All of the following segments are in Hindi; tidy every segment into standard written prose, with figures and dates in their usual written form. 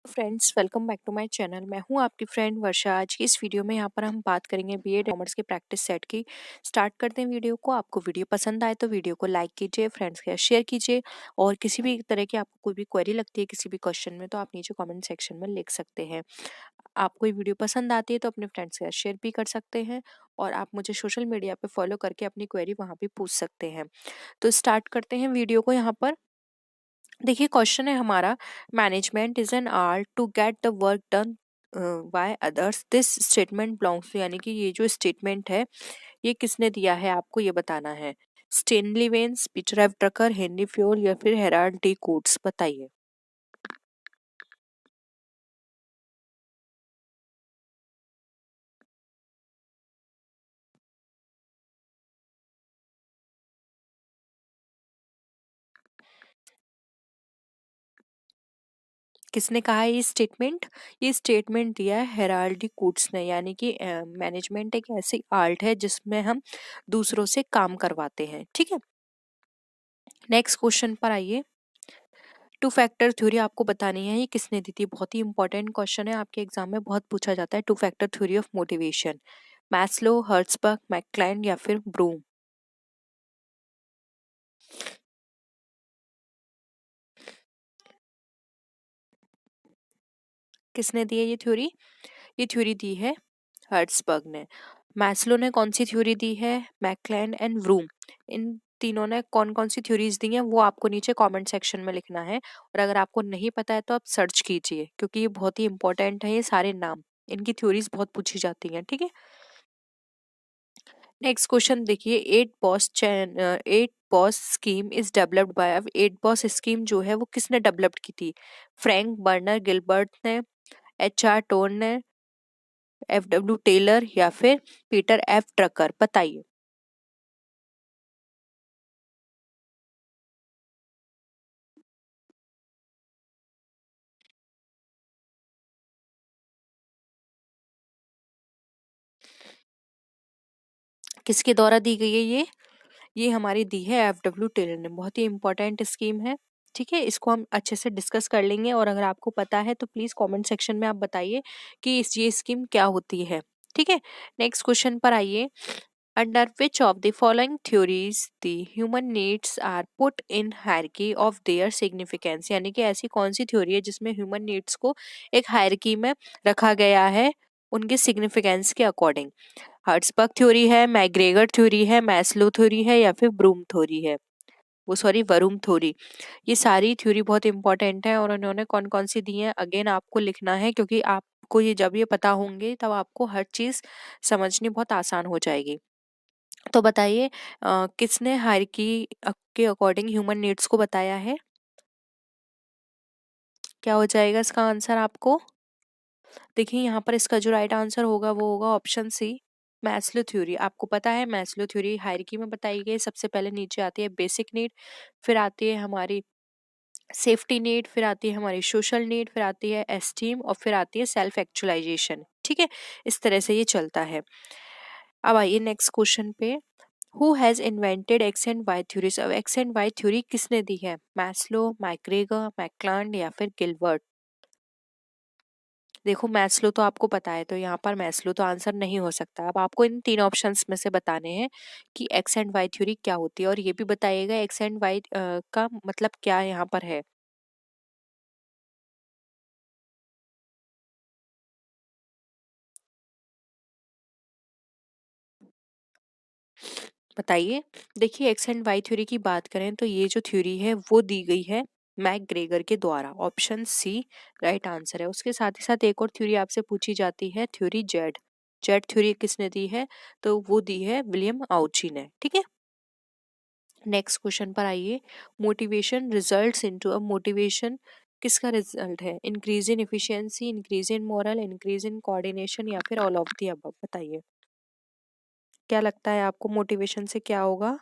Friends, welcome back to my channel. मैं हूं आपकी फ्रेंड वर्षा। आज की इस वीडियो में यहाँ पर हम बात करेंगे बीएड कॉमर्स के प्रैक्टिस सेट की। स्टार्ट करते हैं वीडियो को। आपको वीडियो पसंद आए तो वीडियो को लाइक कीजिए, फ्रेंड्स के साथ शेयर कीजिए, और किसी भी तरह की आपको कोई भी क्वेरी लगती है किसी भी क्वेश्चन में तो आप नीचे कॉमेंट सेक्शन में लिख सकते हैं। आपको ये वीडियो पसंद आती है तो अपने फ्रेंड्स के साथ शेयर भी कर सकते हैं, और आप मुझे सोशल मीडिया पे फॉलो करके अपनी क्वेरी वहाँ भी पूछ सकते हैं। तो स्टार्ट करते हैं वीडियो को। यहाँ पर देखिए, क्वेश्चन है हमारा, management is an art to get the work done by others, this statement belongs to, यानी कि ये जो स्टेटमेंट है ये किसने दिया है आपको ये बताना है। Stanley veins, Peter F Drucker, Henry Fayol या फिर हेराल्ड डी कूट्स, बताइए। किसने कहा है ये स्टेटमेंट दिया है हेराल्ड डी कूट्स ने, यानी कि मैनेजमेंट एक ऐसी आर्ट है जिसमें हम दूसरों से काम करवाते हैं। ठीक है, नेक्स्ट क्वेश्चन पर आइए। टू फैक्टर थ्योरी आपको बतानी है, ये किसने दी थी। बहुत ही इंपॉर्टेंट क्वेश्चन है, आपके एग्जाम में बहुत पूछा जाता है। Two factor theory of motivation, Maslow, Herzberg, McClelland या फिर ब्रूम। किसने दी है ये थ्योरी। ये थ्योरी दी है हर्ट्सबर्ग ने। मैस्लो ने कौन सी थ्योरी दी है, मैकक्लेन एंड ब्रूम। इन तीनों ने कौन कौन सी थ्योरीज दी हैं वो आपको नीचे कमेंट सेक्शन में लिखना है, और अगर आपको नहीं पता है तो आप सर्च कीजिए, क्योंकि ये बहुत ही इंपॉर्टेंट है। ये सारे नाम, इनकी थ्योरीज बहुत पूछी जाती हैं। ठीक है, नेक्स्ट क्वेश्चन देखिए। At boss scheme is developed by, अब एट बॉस स्कीम जो है वो किसने डेवलप की थी। फ्रैंक बर्नर गिलबर्ट ने, एच आर टोन ने, एफ डब्ल्यू टेलर या फिर पीटर एफ ड्रकर, बताइए। किसके द्वारा दी गई है ये हमारी दी है एफ डब्ल्यू टेलर ने। बहुत ही इंपॉर्टेंट स्कीम है। ठीक है, इसको हम अच्छे से डिस्कस कर लेंगे, और अगर आपको पता है तो प्लीज कमेंट सेक्शन में आप बताइए कि ये स्कीम क्या होती है। ठीक है, नेक्स्ट क्वेश्चन पर आइए। Under which of the following theories the human needs are put in hierarchy of their significance, यानी कि ऐसी कौन सी थ्योरी है जिसमें ह्यूमन नीड्स को एक हायरार्की में रखा गया है उनके सिग्निफिकेंस के अकॉर्डिंग। हर्ट्सबर्ग थ्योरी है, मैग्रेगर थ्योरी है, मैस्लो थ्योरी है या फिर ब्रूम थ्योरी है, वो सॉरी वरूम थ्योरी। ये सारी थ्योरी बहुत इंपॉर्टेंट है, और उन्होंने कौन कौन सी दी है अगेन आपको लिखना है, क्योंकि आपको ये जब ये पता होंगे तब आपको हर चीज समझनी बहुत आसान हो जाएगी। तो बताइए, किसने हायरार्की के अकॉर्डिंग ह्यूमन नीड्स को बताया है। क्या हो जाएगा इसका आंसर आपको। देखिए, यहाँ पर इसका जो राइट आंसर होगा वो होगा ऑप्शन सी, मैस्लो थ्योरी। आपको पता है मैस्लो थ्योरी हायरार्की में बताई गई। सबसे पहले नीचे आती है बेसिक नीड, फिर आती है हमारी सेफ्टी नीड, फिर आती है हमारी सोशल नीड, फिर आती है एस्टीम, और फिर आती है सेल्फ एक्चुअलाइजेशन। ठीक है, इस तरह से ये चलता है। अब आइए नेक्स्ट क्वेश्चन पे। Who has invented X and Y theories. अब एक्स एंड वाई थ्योरी किसने दी है, मैस्लो, मैक्ग्रेगर, मैकक्लांड या फिर गिलबर्ट। देखो, मैस्लो तो आपको पता है, तो यहाँ पर मैस्लो तो आंसर नहीं हो सकता। अब आपको इन तीन ऑप्शंस में से बताने हैं कि एक्स एंड वाई थ्योरी क्या होती है, और ये भी बताइएगा एक्स एंड वाई का मतलब क्या यहाँ पर है। बताइए। देखिए, एक्स एंड वाई थ्योरी की बात करें तो ये जो थ्योरी है वो दी गई है मैकग्रेगर के द्वारा। ऑप्शन सी राइट आंसर है। उसके साथ ही साथ एक और थ्योरी आपसे पूछी जाती है, थ्योरी जेड। जेड थ्योरी किसने दी है, तो वो दी है विलियम आउची ने। ठीक है, नेक्स्ट क्वेश्चन पर आइए। मोटिवेशन रिजल्ट्स इनटू, अब मोटिवेशन किसका रिजल्ट है, increase in efficiency, increase in moral, increase in coordination या फिर ऑल ऑफ द अबव, बताइए। क्या लगता है आपको मोटिवेशन से क्या होगा।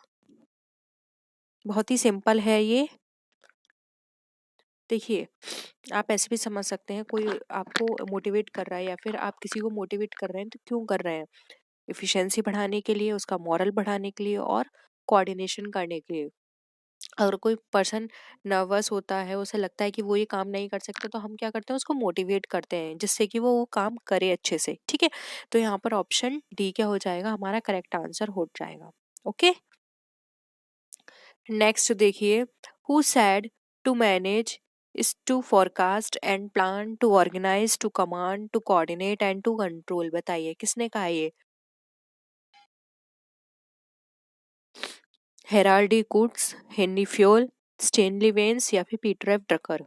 बहुत ही सिंपल है ये। देखिए, आप ऐसे भी समझ सकते हैं, कोई आपको मोटिवेट कर रहा है या फिर आप किसी को मोटिवेट कर रहे हैं तो क्यों कर रहे हैं, एफिशिएंसी बढ़ाने के लिए, उसका मॉरल बढ़ाने के लिए और कोऑर्डिनेशन करने के लिए। अगर कोई पर्सन नर्वस होता है, उसे लगता है कि वो ये काम नहीं कर सकता, तो हम क्या करते हैं, उसको मोटिवेट करते हैं जिससे कि वो काम करे अच्छे से। ठीक है, तो यहाँ पर ऑप्शन डी क्या हो जाएगा, हमारा करेक्ट आंसर हो जाएगा। ओके, नेक्स्ट देखिए, who said to manage is to forecast and plan to organize to command to coordinate and to control. बताइए किसने कहा ये? Harold D Koontz, Henri Fayol, Stanley Vance या फिर पीटर एफ ड्रकर।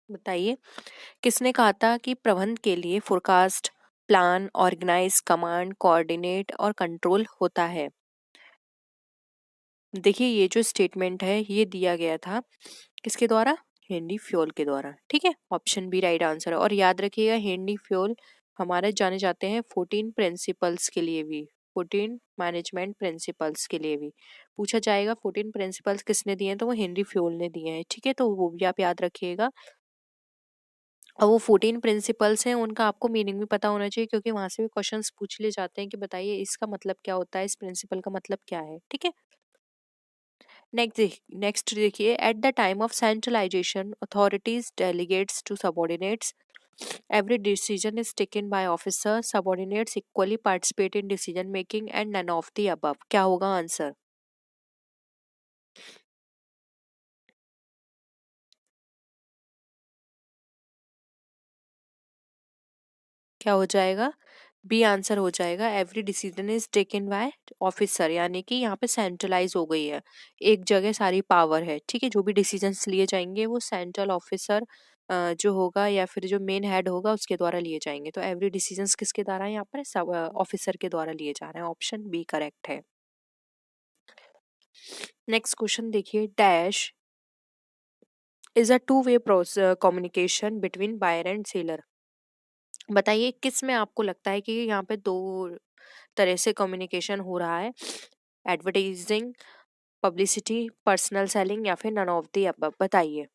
बताइए किसने कहा था कि प्रबंध के लिए forecast, plan, organize, command, coordinate और कंट्रोल होता है। देखिए ये जो स्टेटमेंट है ये दिया गया था किसके द्वारा? हेनरी फ्योल के द्वारा। ठीक है, ऑप्शन बी राइट आंसर है। और याद रखिएगा हेनरी फ्योल हमारे जाने जाते हैं 14 प्रिंसिपल्स के लिए भी, 14 मैनेजमेंट प्रिंसिपल्स के लिए भी पूछा जाएगा। 14 प्रिंसिपल्स किसने दिए हैं, तो वो हेनरी फ्योल ने दिए हैं। ठीक है, तो वो भी आप याद रखिएगा। और वो 14 प्रिंसिपल्स हैं, उनका आपको मीनिंग भी पता होना चाहिए, क्योंकि वहां से भी क्वेश्चंस पूछ लिए जाते हैं कि बताइए इसका मतलब क्या होता है, इस प्रिंसिपल का मतलब क्या है। ठीक है, नेक्स्ट देखिए, at the time of centralization authorities delegates to subordinates, every decision is taken by officer, subordinates equally participate in decision making and none of the above। क्या होगा आंसर? क्या हो जाएगा? बी आंसर हो जाएगा। Every decision is taken by officer, यानी कि यहाँ पे सेंट्रलाइज हो गई है, एक जगह सारी पावर है। ठीक है, जो भी डिसीजंस लिए जाएंगे वो सेंट्रल ऑफिसर जो होगा या फिर जो मेन हेड होगा उसके द्वारा लिए जाएंगे। तो एवरी डिसीजंस किसके द्वारा है, यहाँ पर सब ऑफिसर के द्वारा लिए जा रहे हैं। ऑप्शन बी करेक्ट है। नेक्स्ट क्वेश्चन देखिए, dash is a two way communication between buyer and seller. बताइए किस में आपको लगता है कि यहाँ पे दो तरह से कम्युनिकेशन हो रहा है? एडवर्टाइजिंग, पब्लिसिटी, पर्सनल सेलिंग या फिर नन ऑफ द अबव। बताइए।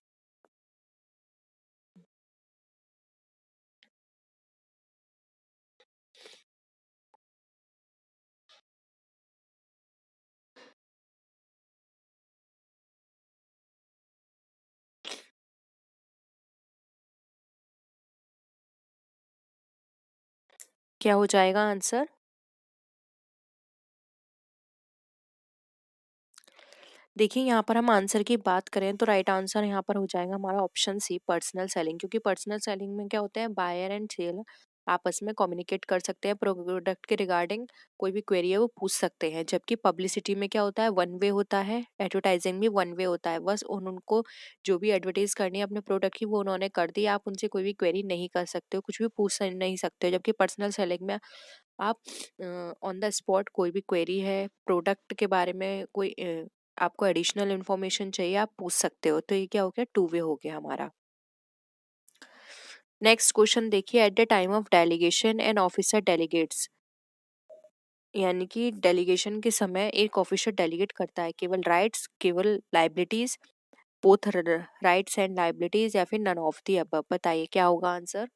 क्या हो जाएगा आंसर? देखिए यहाँ पर हम आंसर की बात करें तो राइट आंसर यहाँ पर हो जाएगा हमारा ऑप्शन सी, पर्सनल सेलिंग। क्योंकि पर्सनल सेलिंग में क्या होता है, बायर एंड सेलर आपस में कम्युनिकेट कर सकते हैं, प्रोडक्ट के रिगार्डिंग कोई भी क्वेरी है वो पूछ सकते हैं। जबकि पब्लिसिटी में क्या होता है, वन वे होता है, एडवर्टाइजिंग भी वन वे होता है। बस उनको जो भी एडवर्टाइज करनी है अपने प्रोडक्ट की वो उन्होंने कर दी, आप उनसे कोई भी क्वेरी नहीं कर सकते हो, कुछ भी पूछ नहीं सकते हो। जबकि पर्सनल सेलिंग में आप ऑन द स्पॉट कोई भी क्वेरी है प्रोडक्ट के बारे में, कोई आपको एडिशनल इन्फॉर्मेशन चाहिए, आप पूछ सकते हो। तो ये क्या हो गया, टू वे हो गया हमारा। नेक्स्ट क्वेश्चन देखिए, at the time of delegation and officer delegates, यानी कि डेलीगेशन के समय एक ऑफिसर डेलीगेट करता है केवल राइट्स, केवल liabilities, both rights and liabilities या फिर नन ऑफ द अबव। बताइए क्या होगा आंसर?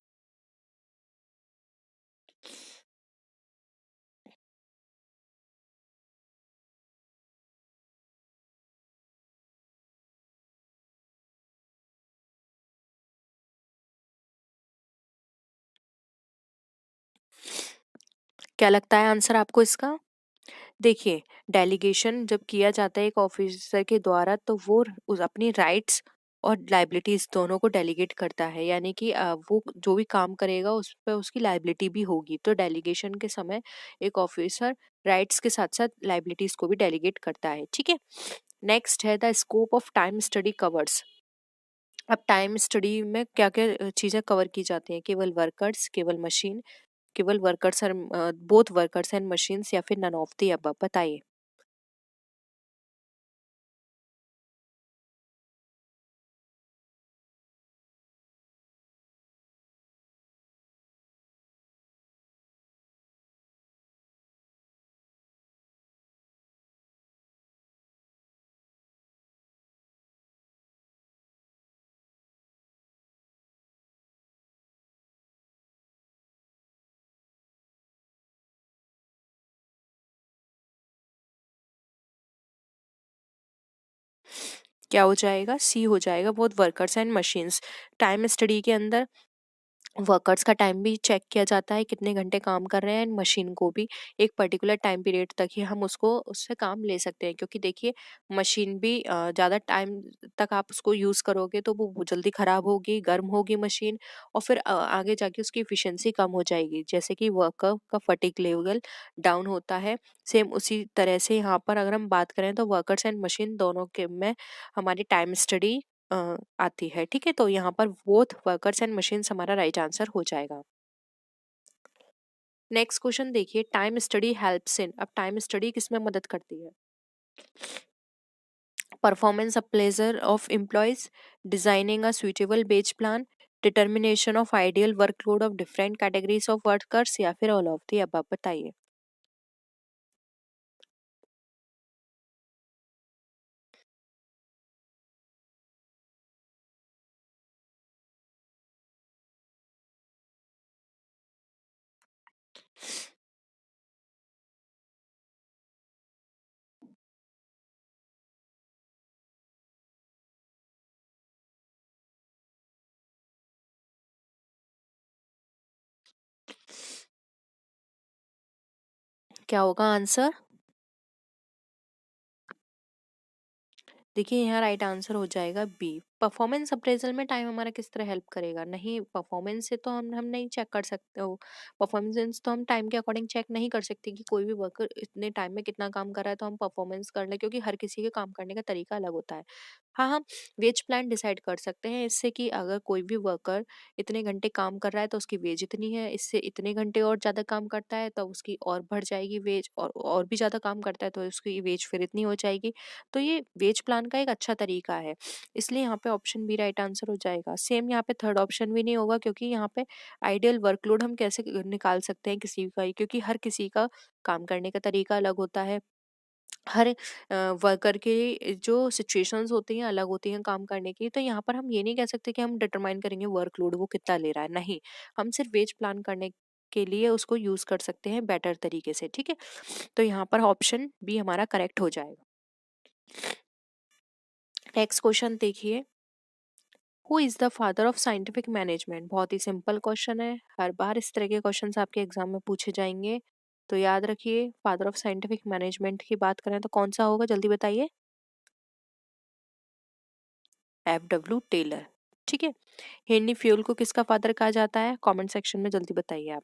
क्या लगता है आंसर आपको इसका? देखिए, डेलीगेशन जब किया जाता है एक ऑफिसर के द्वारा, तो वो उस अपनी राइट्स और लाइबिलिटीज दोनों को डेलीगेट करता है, यानी कि वो जो भी काम करेगा उस पर उसकी लाइबिलिटी भी होगी। तो डेलीगेशन के समय एक ऑफिसर राइट्स के साथ साथ लाइबिलिटीज को भी डेलीगेट करता है। ठीक है, नेक्स्ट है the scope of time study covers. अब टाइम स्टडी में क्या क्या चीजें कवर की जाती हैं? केवल वर्कर्स, केवल मशीन, केवल workers and both workers and machines या फिर नन ऑफ द अबव। बताइए। क्या हो जाएगा, सी हो जाएगा, both workers and machines. Time study के अंदर वर्कर्स का टाइम भी चेक किया जाता है, कितने घंटे काम कर रहे हैं, एंड मशीन को भी एक पर्टिकुलर टाइम पीरियड तक ही हम उसको उससे काम ले सकते हैं, क्योंकि देखिए मशीन भी ज़्यादा टाइम तक आप उसको यूज़ करोगे तो वो जल्दी ख़राब होगी, गर्म होगी मशीन, और फिर आगे जाके उसकी इफ़िशिएंसी कम हो जाएगी, जैसे कि वर्कर का फटीग लेवल डाउन होता है। सेम उसी तरह से यहाँ पर अगर हम बात करें तो वर्कर्स एंड मशीन दोनों के में हमारी टाइम स्टडी आती है। ठीक है, तो यहाँ पर बोथ वर्कर्स एंड मशीन्स हमारा राइट आंसर हो जाएगा। नेक्स्ट क्वेश्चन देखिए, टाइम स्टडी हेल्प्स इन, अब टाइम स्टडी किसमें मदद करती है? Performance appraisal of employees, designing a suitable wage plan, determination of ideal workload of different categories of workers, या फिर ऑल ऑफ दी अबव, बताइए। क्या होगा आंसर? देखिए यहाँ राइट आंसर हो जाएगा बी। परफॉर्मेंस अप्रेजल में टाइम हमारा किस तरह हेल्प करेगा? नहीं, परफॉर्मेंस से तो हम नहीं चेक कर सकते हो, परफॉर्मेंस तो हम टाइम के अकॉर्डिंग चेक नहीं कर सकते कि कोई भी वर्कर इतने टाइम में कितना काम कर रहा है तो हम परफॉर्मेंस कर ले, क्योंकि हर किसी के काम करने का तरीका अलग होता है। हाँ, हम वेज प्लान डिसाइड कर सकते हैं इससे कि अगर कोई भी वर्कर इतने घंटे काम कर रहा है तो उसकी वेज इतनी है, इससे इतने घंटे और ज़्यादा काम करता है तो उसकी और बढ़ जाएगी वेज, और भी ज़्यादा काम करता है तो उसकी वेज फिर इतनी हो जाएगी। तो ये वेज प्लान का एक अच्छा तरीका है, इसलिए यहाँ पे ऑप्शन बी राइट आंसर हो जाएगा। सेम यहाँ पे थर्ड ऑप्शन भी नहीं होगा, क्योंकि यहाँ पे आइडियल वर्कलोड हम कैसे निकाल सकते हैं किसी का, क्योंकि हर किसी का काम करने का तरीका अलग होता है। हर वर्कर के जो सिचुएशंस होती हैं अलग होती हैं काम करने की, तो यहाँ पर हम ये नहीं कह सकते कि हम डिटरमाइन करेंगे वर्कलोड वो कितना ले रहा है, नहीं। हम सिर्फ वेज प्लान करने के लिए उसको यूज कर सकते हैं बेटर तरीके से। ठीक है, तो यहाँ पर ऑप्शन बी हमारा करेक्ट हो जाएगा। नेक्स्ट क्वेश्चन देखिए, who is the father of scientific management? बहुत ही सिंपल क्वेश्चन है, हर बार इस तरह के क्वेश्चंस आपके एग्जाम में पूछे जाएंगे, तो याद रखिए। फादर ऑफ साइंटिफिक मैनेजमेंट की बात करें तो कौन सा होगा, जल्दी बताइए। F.W. टेलर। ठीक है, हेनरी फ्यूल को किसका फादर कहा जाता है? कमेंट सेक्शन में जल्दी बताइए आप।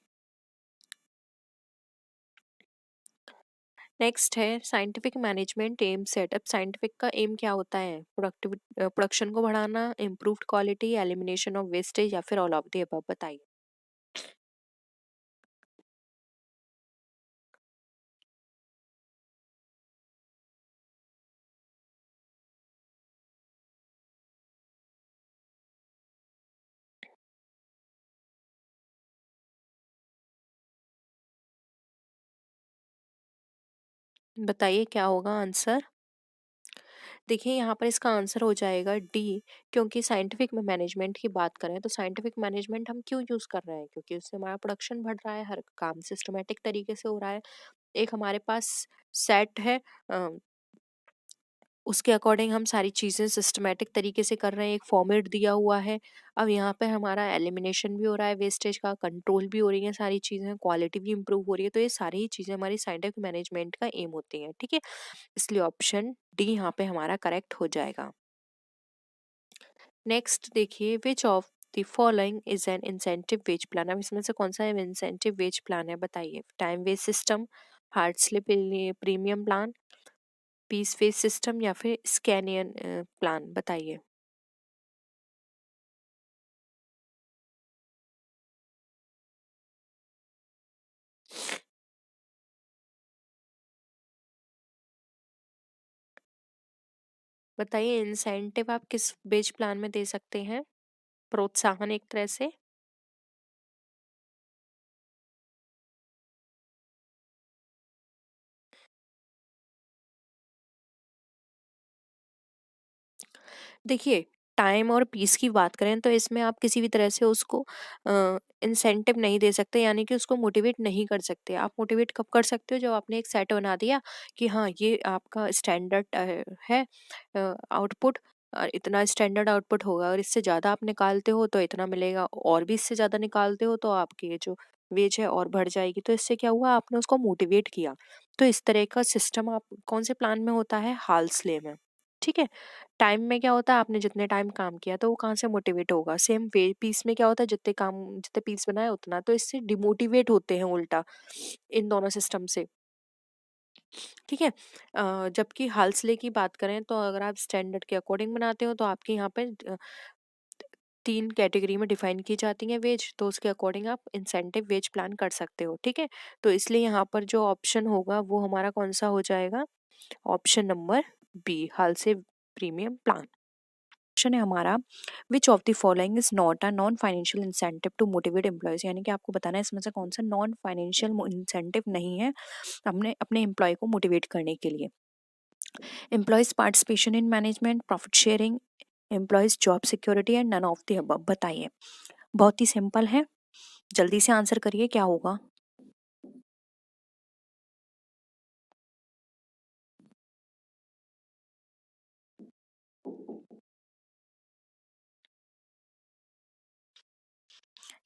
नेक्स्ट है साइंटिफिक मैनेजमेंट एम सेट। अब साइंटिफिक का एम क्या होता है? प्रोडक्शन को बढ़ाना, improved quality, elimination of wastage, या फिर ऑल ऑफ द अबव, बताइए। बताइए क्या होगा आंसर? देखिए यहाँ पर इसका आंसर हो जाएगा डी, क्योंकि साइंटिफिक में मैनेजमेंट की बात करें तो साइंटिफिक मैनेजमेंट हम क्यों यूज कर रहे हैं? क्योंकि उससे हमारा प्रोडक्शन बढ़ रहा है, हर काम सिस्टमेटिक तरीके से हो रहा है, एक हमारे पास सेट है, उसके अकॉर्डिंग हम सारी चीज़ें सिस्टमैटिक तरीके से कर रहे हैं, एक फॉर्मेट दिया हुआ है। अब यहाँ पे हमारा एलिमिनेशन भी हो रहा है, वेस्टेज का कंट्रोल भी हो रही है, सारी चीज़ें, क्वालिटी भी इंप्रूव हो रही है, तो ये सारी ही चीज़ें हमारी साइंटिफिक मैनेजमेंट का एम होती हैं। ठीक है, इसलिए ऑप्शन डी यहाँ पे हमारा करेक्ट हो जाएगा। नेक्स्ट देखिए, which of the following is an incentive wage plan? अब इसमें से कौन सा इंसेंटिव वेज प्लान है, बताइए। टाइम वेज सिस्टम, हार्ड स्लिप premium plan, piece wage system, या फिर स्कैनियन प्लान, बताइए। बताइए इंसेंटिव आप किस बेच प्लान में दे सकते हैं? प्रोत्साहन एक तरह से। देखिए, टाइम और पीस की बात करें तो इसमें आप किसी भी तरह से उसको इंसेंटिव नहीं दे सकते, यानी कि उसको मोटिवेट नहीं कर सकते। आप मोटिवेट कब कर सकते हो? जब आपने एक सेट बना दिया कि हाँ, ये आपका स्टैंडर्ड है आउटपुट, इतना स्टैंडर्ड आउटपुट होगा, और इससे ज़्यादा आप निकालते हो तो इतना मिलेगा, और भी इससे ज़्यादा निकालते हो तो आपकी ये जो वेज है और बढ़ जाएगी। तो इससे क्या हुआ, आपने उसको मोटिवेट किया। तो इस तरह का सिस्टम आप कौन से प्लान में होता है, हाल-स्ले में। ठीक है। टाइम में क्या होता है, आपने जितने टाइम काम किया तो वो कहाँ से मोटिवेट होगा। सेम वे पीस में क्या होता है, जितने पीस बनाए उतना, तो इससे डिमोटिवेट होते हैं उल्टा इन दोनों सिस्टम से। ठीक है। जबकि हाल-स्ले की बात करें तो अगर आप स्टैंडर्ड के अकॉर्डिंग बनाते हो तो आपके यहाँ पे 3 कैटेगरी में डिफाइन की जाती हैं वेज, तो उसके अकॉर्डिंग आप इंसेंटिव वेज प्लान कर सकते हो। ठीक है। तो इसलिए यहाँ पर जो ऑप्शन होगा वो हमारा कौन सा हो जाएगा, option number B, Halsey premium plan. Question है हमारा, which of the following is not a non financial incentive to motivate employees, यानी कि आपको बताना है इसमें से कौन सा नॉन फाइनेंशियल इंसेंटिव नहीं है हमने अपने एम्प्लॉय को मोटिवेट करने के लिए। Employees participation in management, profit sharing, employees job security and none of the above. बताइए। बहुत ही सिंपल है, जल्दी से आंसर करिए, क्या होगा।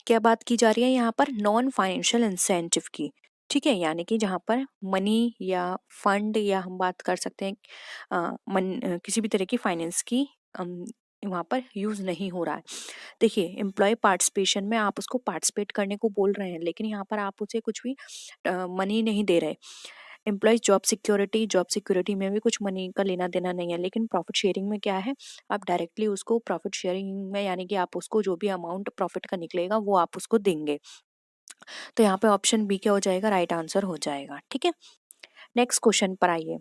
क्या बात की जा रही है यहाँ पर, नॉन फाइनेंशियल इंसेंटिव की। ठीक है, यानी कि जहाँ पर मनी या फंड, या हम बात कर सकते हैं किसी भी तरह की फाइनेंस की वहाँ पर यूज नहीं हो रहा है। देखिए, एम्प्लॉय पार्टिसिपेशन में आप उसको पार्टिसिपेट करने को बोल रहे हैं, लेकिन यहाँ पर आप उसे कुछ भी मनी नहीं दे रहे। एम्प्लॉयज जॉब सिक्योरिटी में भी कुछ मनी का लेना देना नहीं है, लेकिन प्रॉफिट शेयरिंग में क्या है, आप डायरेक्टली उसको प्रॉफिट शेयरिंग में, यानी कि आप उसको जो भी अमाउंट प्रॉफिट का निकलेगा वो आप उसको देंगे। तो यहाँ पे ऑप्शन बी क्या हो जाएगा, राइट आंसर हो जाएगा। ठीक है। नेक्स्ट क्वेश्चन पर आइए।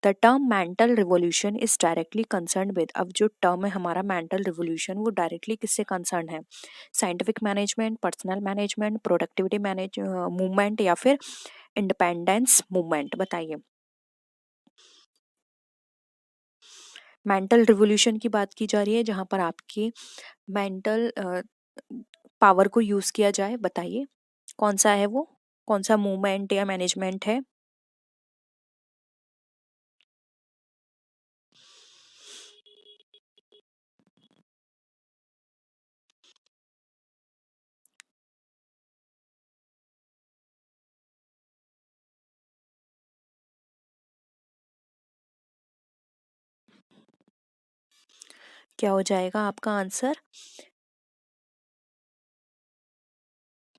The term mental revolution is directly concern with, अब जो टर्म है हमारा मेंटल रिवोल्यूशन, वो डायरेक्टली किससे कंसर्न है, scientific management, personal management, productivity manage movement, या फिर इंडिपेंडेंस मूवमेंट। बताइए। मेंटल रिवोल्यूशन की बात की जा रही है, जहां पर आपकी मेंटल पावर को यूज किया जाए। बताइए कौन सा है वो, कौन सा मूवमेंट या मैनेजमेंट है। क्या हो जाएगा आपका आंसर,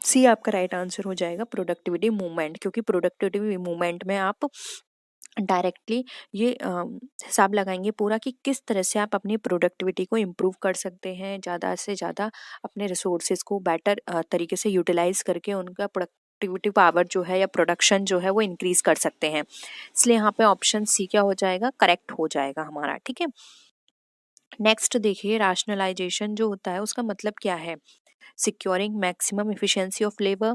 सी आपका राइट आंसर हो जाएगा, प्रोडक्टिविटी मूवमेंट। क्योंकि प्रोडक्टिविटी मूवमेंट में आप डायरेक्टली ये हिसाब लगाएंगे पूरा कि किस तरह से आप अपनी प्रोडक्टिविटी को इम्प्रूव कर सकते हैं, ज़्यादा से ज़्यादा अपने रिसोर्सेज को बेटर तरीके से यूटिलाइज करके उनका प्रोडक्टिविटी पावर जो है या प्रोडक्शन जो है वो इंक्रीज कर सकते हैं। इसलिए यहाँ पे ऑप्शन सी क्या हो जाएगा, करेक्ट हो जाएगा हमारा। ठीक है। नेक्स्ट देखिए, राशनलाइजेशन जो होता है उसका मतलब क्या है, securing maximum efficiency of labour,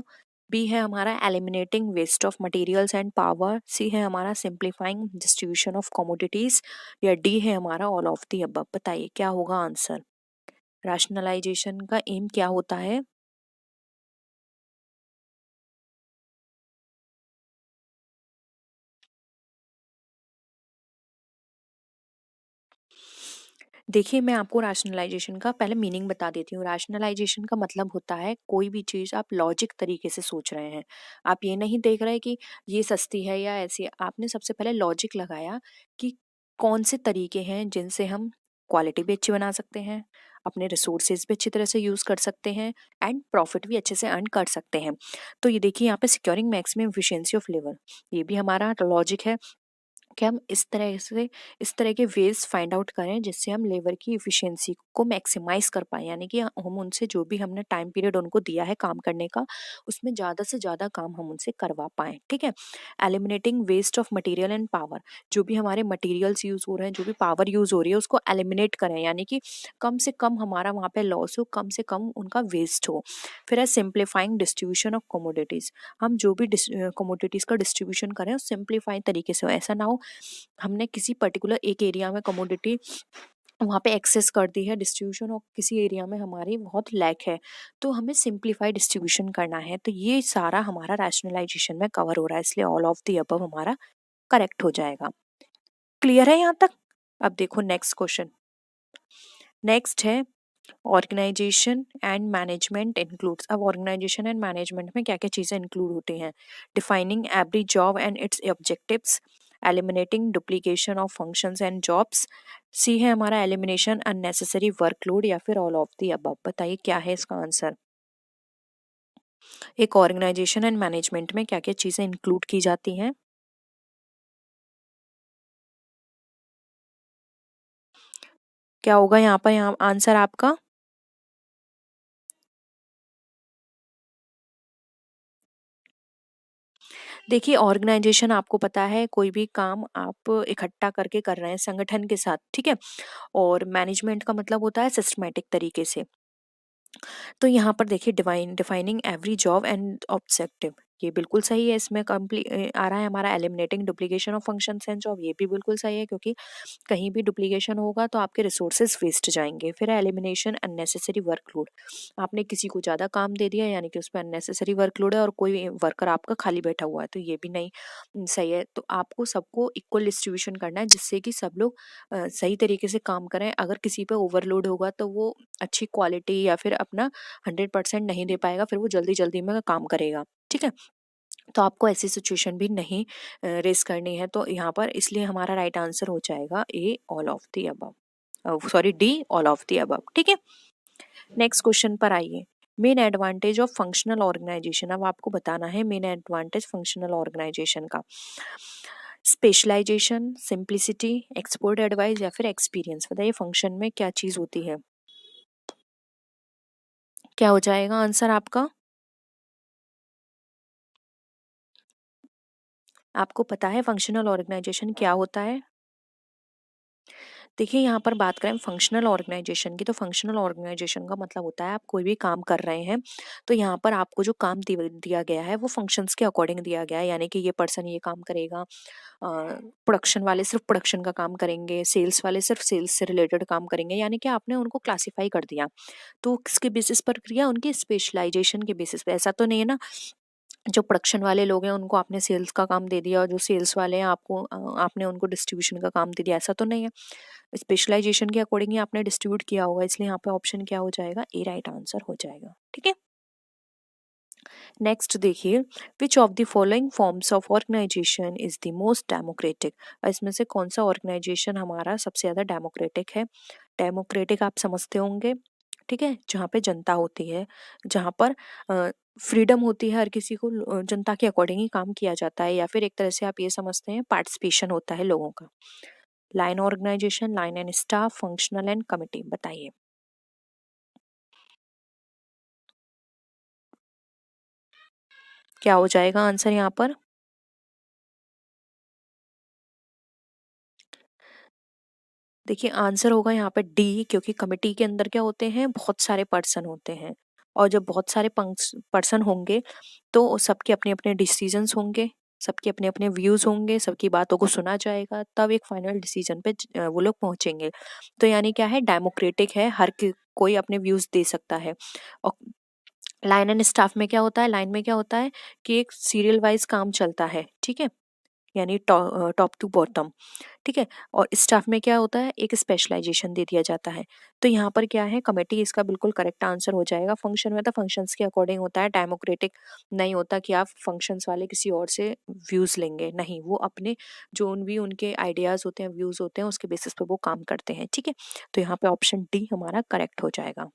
B है हमारा eliminating waste of materials and power, C है हमारा सिंप्लीफाइंग डिस्ट्रीब्यूशन ऑफ कमोडिटीज, या डी है हमारा ऑल ऑफ दी अबव। बताइए क्या होगा आंसर, राशनलाइजेशन का एम क्या होता है। देखिए, मैं आपको राशनलाइजेशन का पहले मीनिंग बता देती हूँ। राशनलाइजेशन का मतलब होता है कोई भी चीज़ आप लॉजिक तरीके से सोच रहे हैं। आप ये नहीं देख रहे कि ये सस्ती है या ऐसी है। आपने सबसे पहले लॉजिक लगाया कि कौन से तरीके हैं जिनसे हम क्वालिटी भी अच्छी बना सकते हैं, अपने रिसोर्सेज भी अच्छी तरह से यूज़ कर सकते हैं, एंड प्रॉफिट भी अच्छे से अर्न कर सकते हैं। तो ये देखिए यहाँ पे securing maximum efficiency of labour, ये भी हमारा लॉजिक है कि हम इस तरह के वेज फाइंड आउट करें जिससे हम लेबर की इफिशिएंसी को मैक्सिमाइज कर पाए, यानी कि हम उनसे जो भी हमने टाइम पीरियड उनको दिया है काम करने का, उसमें ज़्यादा से ज़्यादा काम हम उनसे करवा पाएँ। ठीक है। Eliminating waste of material and power, जो भी हमारे मटेरियल्स यूज़ हो रहे हैं, जो भी पावर यूज़ हो रही है, उसको एलिमिनेट करें, यानी कि कम से कम हमारा वहाँ पे लॉस हो, कम से कम उनका वेस्ट हो। फिर है सिंप्लीफाइंग डिस्ट्रीब्यूशन ऑफ कमोडिटीज़, हम जो भी कमोडिटीज़ का डिस्ट्रीब्यूशन करें सिंप्लीफाई तरीके से हो, ऐसा ना हो हमने किसी पर्टिकुलर एक एरिया में कमोडिटी वहाँ पे एक्सेस कर दी है डिस्ट्रीब्यूशन, और किसी एरिया में हमारी बहुत लैक है, तो हमें सिंप्लीफाई डिस्ट्रीब्यूशन करना है। तो ये सारा हमारा रैशनलाइजेशन में कवर हो रहा है, इसलिए ऑल ऑफ द अबव हमारा करेक्ट हो जाएगा। क्लियर है यहाँ तक। अब देखो नेक्स्ट क्वेश्चन। नेक्स्ट है ऑर्गेनाइजेशन एंड मैनेजमेंट इंक्लूड्स। अब ऑर्गेनाइजेशन एंड मैनेजमेंट में क्या क्या चीज़ें इंक्लूड होती हैं? Defining every job and its objectives, eliminating duplication of functions and jobs. C है हमारा एलिमिनेशन अननेसेसरी वर्कलोड, या फिर ऑल ऑफ दी अबव। बताइए क्या है इसका आंसर? एक ऑर्गेनाइजेशन एंड मैनेजमेंट में क्या क्या चीज़ें इंक्लूड की जाती हैं? क्या होगा यहाँ पर, यहाँ आंसर आपका? देखिए ऑर्गेनाइजेशन, आपको पता है कोई भी काम आप इकट्ठा करके कर रहे हैं संगठन के साथ, ठीक है। और मैनेजमेंट का मतलब होता है सिस्टमैटिक तरीके से। तो यहाँ पर देखिए defining every job and objective, ये बिल्कुल सही है। इसमें आ रहा है हमारा eliminating duplication of functions and job, ये भी बिल्कुल सही है, क्योंकि कहीं भी डुप्लीकेशन होगा तो आपके रिसोर्सेज वेस्ट जाएंगे। फिर एलिमिनेशन अननेसेसरी वर्कलोड, आपने किसी को ज़्यादा काम दे दिया यानी कि उस पर अननेसेसरी वर्कलोड है और कोई वर्कर आपका खाली बैठा हुआ है, तो ये भी नहीं सही है। तो आपको सबको इक्वल डिस्ट्रीब्यूशन करना है, जिससे कि सब लोग सही तरीके से काम करें। अगर किसी पे ओवरलोड होगा तो वो अच्छी क्वालिटी या फिर अपना 100% नहीं दे पाएगा, फिर वो जल्दी जल्दी में काम करेगा, ठीक है। तो आपको ऐसी सिचुएशन भी नहीं रेस करनी है। तो यहाँ पर इसलिए हमारा राइट आंसर हो जाएगा A, all of the above, sorry D, all of the above, ठीक है। नेक्स्ट क्वेश्चन पर आइए। Main advantage of functional organisation, अब आपको बताना है मेन एडवांटेज फंक्शनल ऑर्गेनाइजेशन का। स्पेशलाइजेशन, सिंप्लिसिटी, एक्सपर्ट एडवाइस, या फिर एक्सपीरियंस। बताइए फंक्शन में क्या चीज होती है? क्या हो जाएगा आंसर आपका? आपको पता है फंक्शनल ऑर्गेनाइजेशन क्या होता है? देखिए यहाँ पर बात करें फंक्शनल ऑर्गेनाइजेशन की, तो फंक्शनल ऑर्गेनाइजेशन का मतलब होता है आप कोई भी काम कर रहे हैं, तो यहाँ पर आपको जो काम दिया गया है वो फंक्शंस के अकॉर्डिंग दिया गया है। यानी कि ये पर्सन ये काम करेगा, प्रोडक्शन वाले सिर्फ प्रोडक्शन का काम करेंगे, सेल्स वाले सिर्फ सेल्स से रिलेटेड काम करेंगे, यानी कि आपने उनको क्लासिफाई कर दिया। तो किसके बेसिस पर किया? उनके स्पेशलाइजेशन के बेसिस पे। ऐसा तो नहीं है ना जो प्रोडक्शन वाले लोग हैं उनको आपने सेल्स का काम दे दिया और जो सेल्स वाले हैं आपको आपने उनको डिस्ट्रीब्यूशन का काम दे दिया, ऐसा तो नहीं है। स्पेशलाइजेशन के अकॉर्डिंग ही आपने डिस्ट्रीब्यूट किया होगा, इसलिए यहाँ पे ऑप्शन क्या हो जाएगा? ए राइट आंसर हो जाएगा, ठीक है। नेक्स्ट देखिए, which of the following forms of organization is the most democratic. इसमें से कौन सा ऑर्गेनाइजेशन हमारा सबसे ज्यादा डेमोक्रेटिक है? डेमोक्रेटिक आप समझते होंगे, ठीक है, जहाँ पे जनता होती है, जहाँ पर फ्रीडम होती है, हर किसी को जनता के अकॉर्डिंग ही काम किया जाता है, या फिर एक तरह से आप ये समझते हैं पार्टिसिपेशन होता है लोगों का। Line organisation, line and staff, functional and committee. बताइए क्या हो जाएगा आंसर यहाँ पर? देखिए आंसर होगा यहाँ पे डी, क्योंकि कमिटी के अंदर क्या होते हैं? बहुत सारे पर्सन होते हैं, और जब बहुत सारे पर्सन होंगे तो सबके अपने अपने डिसीजंस होंगे, सबके अपने अपने व्यूज होंगे, सबकी बातों को सुना जाएगा, तब एक फाइनल डिसीजन पे वो लोग पहुंचेंगे। तो यानी क्या है? डेमोक्रेटिक है, कोई अपने व्यूज दे सकता है। और लाइन एंड स्टाफ में क्या होता है? लाइन में क्या होता है कि एक सीरियल वाइज काम चलता है, ठीक है, यानी टॉप टू बॉटम, ठीक है। और स्टाफ में क्या होता है? एक स्पेशलाइजेशन दे दिया जाता है। तो यहाँ पर क्या है? कमेटी इसका बिल्कुल करेक्ट आंसर हो जाएगा। फंक्शन में तो फंक्शंस के अकॉर्डिंग होता है, डेमोक्रेटिक नहीं होता कि आप फंक्शंस वाले किसी और से व्यूज लेंगे, नहीं, वो अपने जो भी उनके आइडियाज होते हैं, व्यूज होते हैं, उसके बेसिस पे वो काम करते हैं, ठीक है। तो यहाँ पे ऑप्शन डी हमारा करेक्ट हो जाएगा।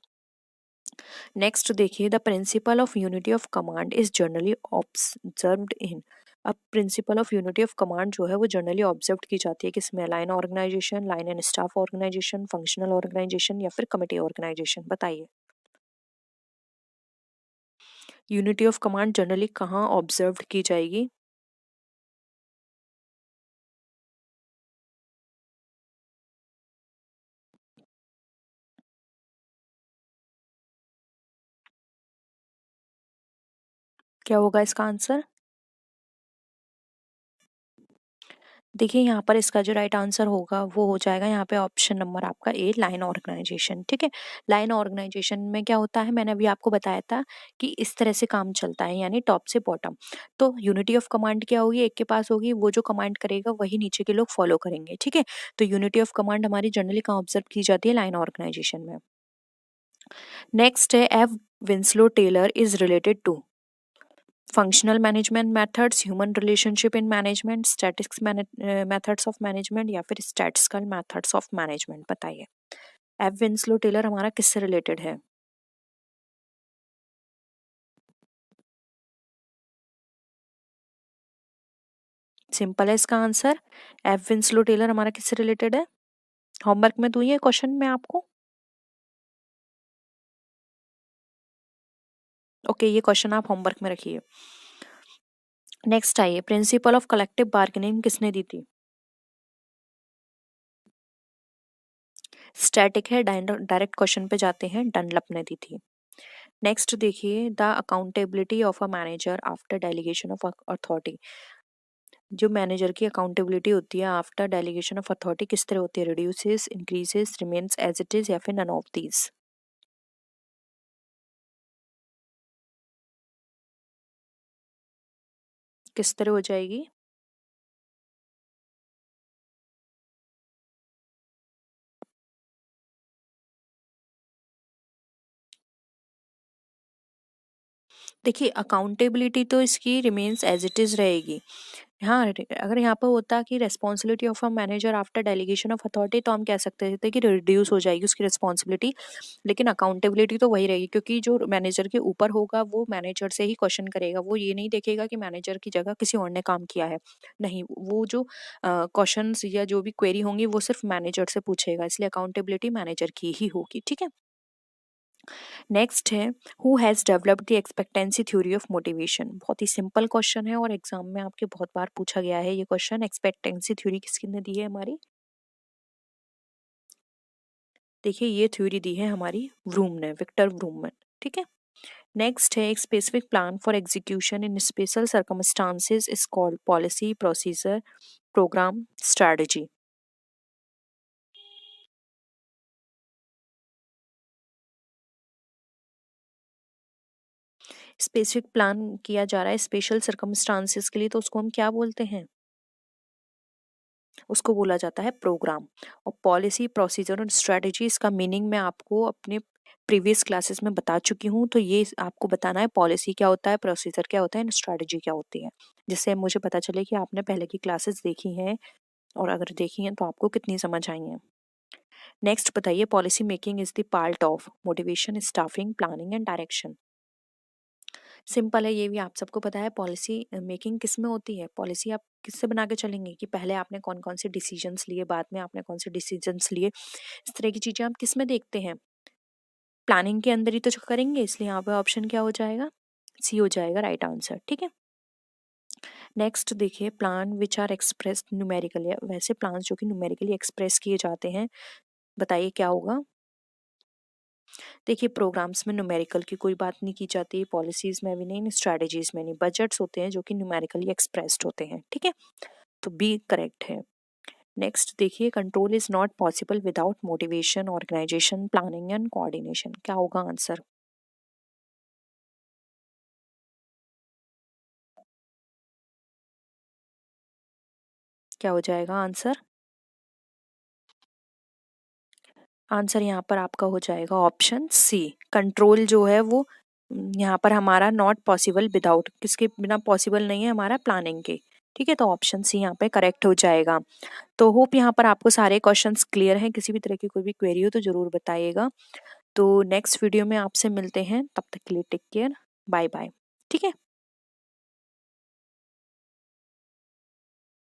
नेक्स्ट देखिए, the principle of unity of command is generally observed in. अब principle of unity of command जो है वो जनरली ऑब्जर्व की जाती है किसमें? Line organisation, line and staff organisation, functional organisation, या फिर कमिटी ऑर्गेनाइजेशन। बताइए यूनिटी ऑफ कमांड जनरली कहाँ ऑब्जर्व की जाएगी? क्या होगा इसका आंसर? देखिए यहाँ पर इसका जो राइट आंसर होगा वो हो जाएगा यहाँ पे ऑप्शन नंबर आपका ए, लाइन ऑर्गेनाइजेशन। ठीक है, लाइन ऑर्गेनाइजेशन में क्या होता है, मैंने अभी आपको बताया था कि इस तरह से काम चलता है, यानी टॉप से बॉटम। तो यूनिटी ऑफ कमांड क्या होगी, एक के पास होगी, वो जो कमांड करेगा वही नीचे के लोग फॉलो करेंगे। ठीक है, तो यूनिटी ऑफ कमांड हमारी जनरली कहाँ ऑब्जर्व की जाती है, लाइन ऑर्गेनाइजेशन में। नेक्स्ट है, F Winslow Taylor is related to functional management methods, human relationship in management, statistics methods of management, या फिर स्टैटिस्टिकल मेथड्स ऑफ मैनेजमेंट। बताइए एफ विंसलो टेलर हमारा किससे रिलेटेड है। सिंपल है इसका आंसर, एफ विंसलो टेलर हमारा किससे रिलेटेड है। होमवर्क में दूं ये क्वेश्चन मैं आपको। ओके, ये क्वेश्चन आप होमवर्क में रखिए। नेक्स्ट आइए, प्रिंसिपल ऑफ कलेक्टिव बार्गेनिंग किसने दी थी। स्टैटिक है, डायरेक्ट क्वेश्चन पे जाते हैं, डनलप ने दी थी। नेक्स्ट देखिए, the accountability of a manager after delegation of authority. जो मैनेजर की अकाउंटेबिलिटी होती है आफ्टर डेलीगेशन ऑफ अथॉरिटी किस तरह होती है, reduces, increases, remains as it is, या फिर नन ऑफ दीज। किस तरह हो जाएगी। देखिए अकाउंटेबिलिटी तो इसकी रिमेन्स एज इट इज रहेगी। हाँ, अगर यहाँ पर होता कि responsibility of a manager after delegation of authority तो हम कह सकते थे कि रिड्यूस हो जाएगी उसकी रिस्पॉन्सिबिलिटी, लेकिन अकाउंटेबिलिटी तो वही रहेगी, क्योंकि जो मैनेजर के ऊपर होगा वो मैनेजर से ही क्वेश्चन करेगा, वो ये नहीं देखेगा कि मैनेजर की जगह किसी और ने काम किया है। नहीं, वो जो क्वेश्चंस या जो भी क्वेरी होंगी वो सिर्फ मैनेजर से पूछेगा, इसलिए अकाउंटेबिलिटी मैनेजर की ही होगी। ठीक है, नेक्स्ट है, who has developed the expectancy theory of motivation. बहुत ही सिंपल क्वेश्चन है और एग्जाम में आपके बहुत बार पूछा गया है ये क्वेश्चन। एक्सपेक्टेंसी थ्योरी किसने दी है हमारी। देखिए ये थ्योरी दी है हमारी व्रूम ने, विक्टर व्रूम ने। ठीक है, नेक्स्ट है, एक specific plan for execution in special circumstances is called policy, procedure, programme, strategy. Specific plan किया जा रहा है स्पेशल सर्कमस्टांसेस के लिए, तो उसको हम क्या बोलते हैं, उसको बोला जाता है प्रोग्राम। और पॉलिसी, प्रोसीजर और स्ट्रेटजी, इसका मीनिंग मैं आपको अपने प्रीवियस क्लासेस में बता चुकी हूँ, तो ये आपको बताना है पॉलिसी क्या होता है, प्रोसीजर क्या होता है, स्ट्रेटजी क्या होती है, जिससे मुझे पता चले कि आपने पहले की क्लासेस देखी हैं, और अगर देखी हैं तो आपको कितनी समझ आई हैं। नेक्स्ट बताइए, policy making is the part of motivation, staffing, planning and direction. Simple है, ये भी आप सबको पता है। पॉलिसी मेकिंग किस में होती है, पॉलिसी आप किससे बना के चलेंगे कि पहले आपने कौन कौन से डिसीजंस लिए, बाद में आपने कौन से डिसीजंस लिए, इस तरह की चीजें आप किस में देखते हैं, प्लानिंग के अंदर ही तो करेंगे, इसलिए यहाँ पे ऑप्शन क्या हो जाएगा, सी हो जाएगा राइट आंसर। ठीक है, नेक्स्ट देखिए, plan which are express numerically, वैसे प्लान जो कि न्यूमेरिकली एक्सप्रेस किए जाते हैं, बताइए क्या होगा। देखिए प्रोग्राम्स में न्यूमेरिकल की कोई बात नहीं की जाती, पॉलिसीज में भी नहीं, स्ट्रेटजीज में नहीं, बजट्स होते हैं जो कि न्यूमेरिकली एक्सप्रेस्ड होते हैं। ठीक है, तो बी करेक्ट है। नेक्स्ट देखिए, control is not possible without motivation, organization, planning and coordination. क्या होगा आंसर। क्या हो जाएगा आंसर। आंसर यहाँ पर आपका हो जाएगा ऑप्शन सी, कंट्रोल जो है वो यहाँ पर हमारा नॉट पॉसिबल विदाउट, किसके बिना पॉसिबल नहीं है, हमारा प्लानिंग के। ठीक है, तो ऑप्शन सी यहाँ पे करेक्ट हो जाएगा। तो होप यहाँ पर आपको सारे क्वेश्चंस क्लियर हैं, किसी भी तरह की कोई भी क्वेरी हो तो जरूर बताइएगा। तो नेक्स्ट वीडियो में आपसे मिलते हैं, तब तक के लिए टेक केयर, बाय बाय। ठीक है।